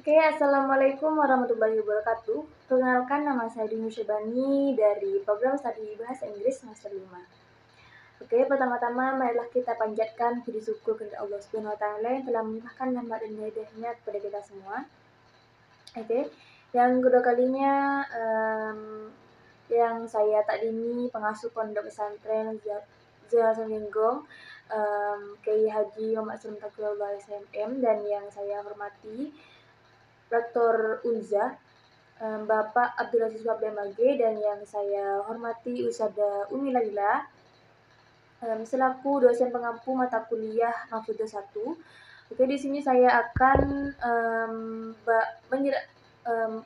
Oke, Assalamualaikum warahmatullahi wabarakatuh. Perkenalkan, nama saya Dini Syabani dari program studi Bahasa Inggris semester 5. Oke, pertama-tama marilah kita panjatkan puji syukur kepada Allah Subhanahu wa taala yang telah melimpahkan rahmat dan hidayahnya kepada kita semua. Oke, yang kedua kalinya yang saya Tak Dini, pengasuh Pondok Pesantren Zainul Linggong, Kiai Haji Muhammad Salim Taqiyullah SMM, dan yang saya hormati Rektor Unza, Bapak Abdul Aziz Wabda Mage, dan yang saya hormati Ustazah Umi Laila, selaku dosen pengampu mata kuliah Mahfudz 1. Oke, di sini saya akan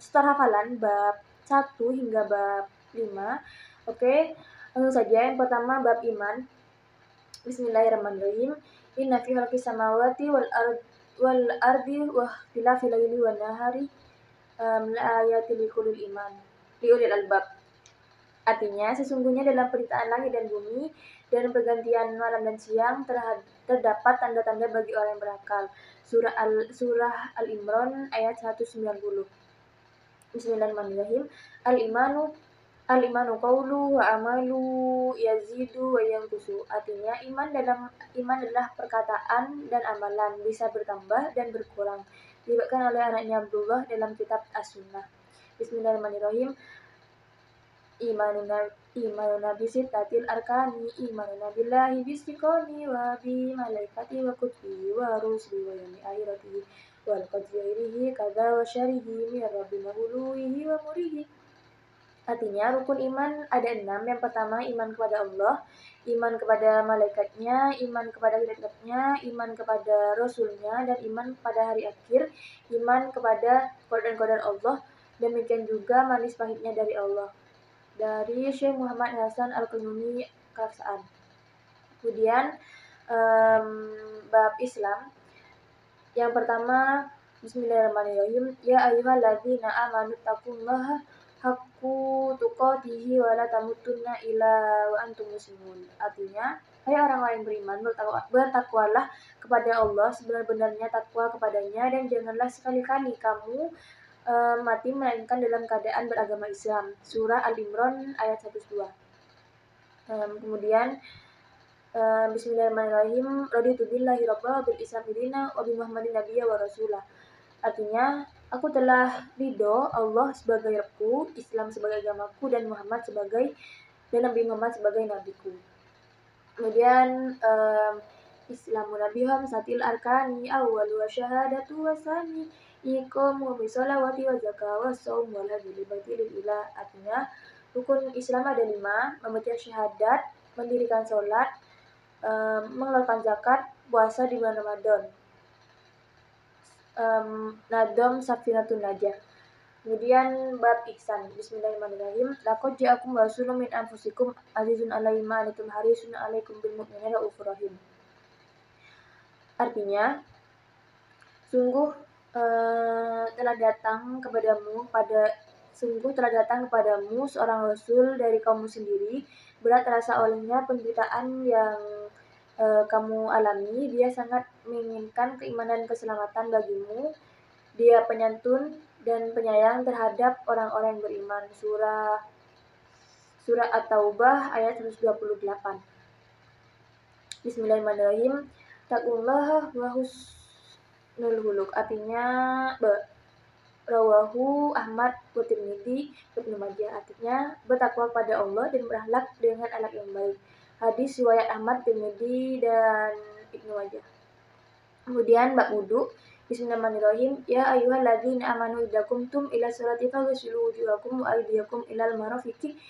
setor hafalan bab 1 hingga bab 5. Oke, langsung saja. Yang pertama bab iman. Bismillahirrahmanirrahim. Inna fi khalqis samawati wal ardi wa ikhtilafil laili wan nahari ayatil liulil albab. Artinya, sesungguhnya dalam penciptaan langit dan bumi dan pergantian malam dan siang terdapat tanda-tanda bagi orang yang berakal. Surah Al-Imran ayat 190. Bismillahirrahmanirrahim. Al-imanu qawlu wa amalu yazidu wa yanqusu. Artinya, iman adalah perkataan dan amalan, bisa bertambah dan berkurang. Diriwayatkan oleh anaknya Abdullah dalam kitab As-Sunnah. Bismillahirrahmanirrahim. Imanuna bisittatil arkani, imanuna billahi bistiqoni wa bi malaikati wa kutubi wa rusuli wa yawmi akhiratihi wal qadrihi kadza wa syarihi min rabbina huluhi wa murihi. Artinya, rukun iman ada 6. Yang pertama, iman kepada Allah, iman kepada malaikatnya, iman kepada kitab-kitabnya, iman kepada rasulnya, dan iman pada hari akhir, iman kepada qadar Allah. Demikian juga manis pahitnya dari Allah. Dari Syekh Muhammad Hasan Al-Kanuni Kalaksaan. Kemudian bab Islam. Yang pertama, Bismillahirrahmanirrahim. Ya ayyuhalladzina amanu taqullaha haqqa tuqatih wa la tamutunna illa wa antum muslimun. Artinya, hai orang-orang yang beriman, bertakwalah kepada Allah sebenar-benarnya takwa kepadanya, dan janganlah sekali-kali kamu mati melainkan dalam keadaan beragama Islam. Surah Al-Imran ayat 102. Kemudian Bismillahirrahmanirrahim. Raditu billahi rabba bil Islam dina wa bi Muhammadin nabiyya wa rasulah. Artinya, aku telah ridho Allah sebagai Rabbku, Islam sebagai agamaku, dan Nabi Muhammad sebagai nabiku. Kemudian Islamu nabiham satil arkani awwalu wa syahadatu wa sani iqamu bisolawati wa zakah wa saum wa hadili batilil ilah. Artinya, rukun Islam ada 5, membaca syahadat, mendirikan sholat, mengeluarkan zakat, puasa di bulan Ramadan. Nadom Safinatun Najah. Kemudian bab ihsan. Bismillahirrahmanirrahim. Laqad ja'akum rasulun min anfusikum azizun 'alaihi ma antum harisun 'alaikum bil mu'minina raufur rahim. Artinya, sungguh telah datang kepadamu seorang rasul dari kaummu sendiri, berat rasa olehnya penderitaan yang kamu alami. Dia sangat menginginkan keimanan dan keselamatan bagimu. Dia penyantun dan penyayang terhadap orang-orang yang beriman. Surah At-Taubah ayat 128. Bismillahirrahmanirrahim. Taqullaha wa husnul huluk. Artinya, Rawahu Ahmad wa Tirmidzi Ibnu Majah. Artinya, bertakwa pada Allah dan berakhlak dengan akhlak yang baik. Hadis riwayat Ahmad, Tirmidzi, dan Ibnu Majah. Kemudian bab wudu. Bismillahirrahmanirrahim. Ya ayyuhalladzina amanu idza qumtum ila sholati faghsilu wujuhakum wa aydiyakum ilal marafiqi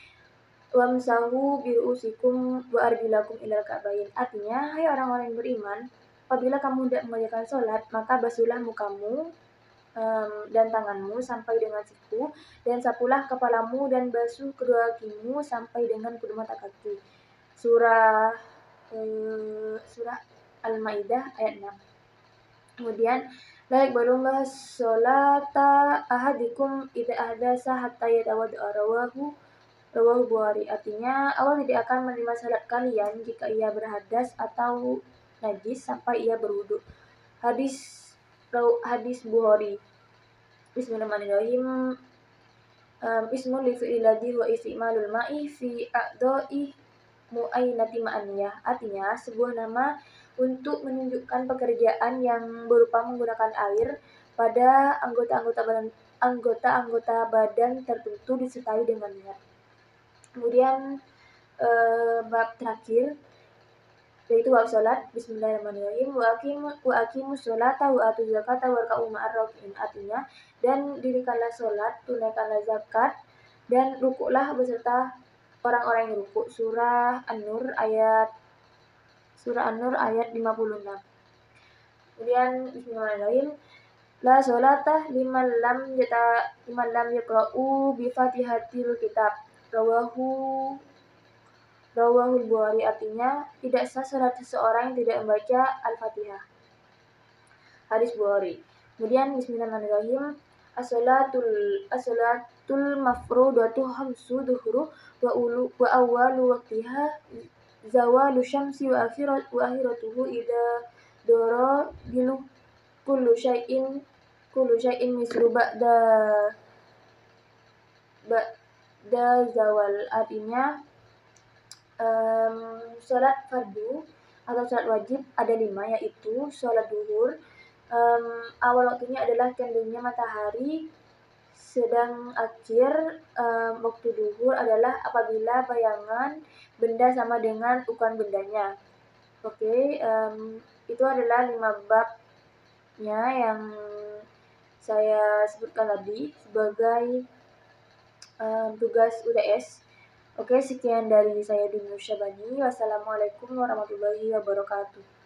wamsahu bi ru'usikum wa arjulakum ilal ka'bayn. Artinya, hai orang-orang yang beriman, apabila kamu hendak mengerjakan sholat, maka basuhlah mukamu dan tanganmu sampai dengan siku, dan sapulah kepalamu dan basuh kedua kakimu sampai dengan kedua mata kaki. Surah Al-Maidah ayat 6. Kemudian, la yaqbalullahu sholata ahadikum idza ahdasa hatta yatawadda. Rawahu Bukhari. Artinya, Allah tidak akan menerima salat kalian jika ia berhadas atau najis sampai ia berwudu. Hadis Bukhari. Bismillahirrahmanirrahim. Ismul li fi'il ladzi wa istimalul ma'i fi a'dha'i mu'ayyinati ma'aniyah. Artinya sebuah nama untuk menunjukkan pekerjaan yang berupa menggunakan air pada anggota-anggota badan tertentu disertai dengan niat. Kemudian bab terakhir yaitu bab salat. Bismillahirrahmanirrahim. Wa aqimus sholata wa atuz zakata warka'u ma'ar raki'in. Artinya, dan dirikanlah salat, tunaikanlah zakat, dan rukuklah beserta orang-orang yang rukuk. Surah An-Nur ayat 56. Kemudian bismillahirrahmanirrahim. La sholata liman lam yaqra'u bi Fatihatil Kitab. Rawahul Bukhari. Artinya, tidak sah salat seseorang yang tidak membaca Al-Fatihah. Hadis Bukhari. Kemudian bismillahirrahmanirrahim. As-salatul mafrudatu khamsu dhuhru wa awwalu waqtiha zawalu syamsi wa akhiratuhu idza dara bilu kullu syai'in mislu ba'da zawal. Artinya sholat fardu atau sholat wajib ada 5, yaitu sholat duhur. Awal waktunya adalah condongnya matahari, sedang akhir waktu duhur adalah apabila bayangan benda sama dengan ukuran bendanya. Itu adalah 5 babnya yang saya sebutkan tadi sebagai tugas UTS. Sekian dari saya Dunia Syabani. Wassalamualaikum warahmatullahi wabarakatuh.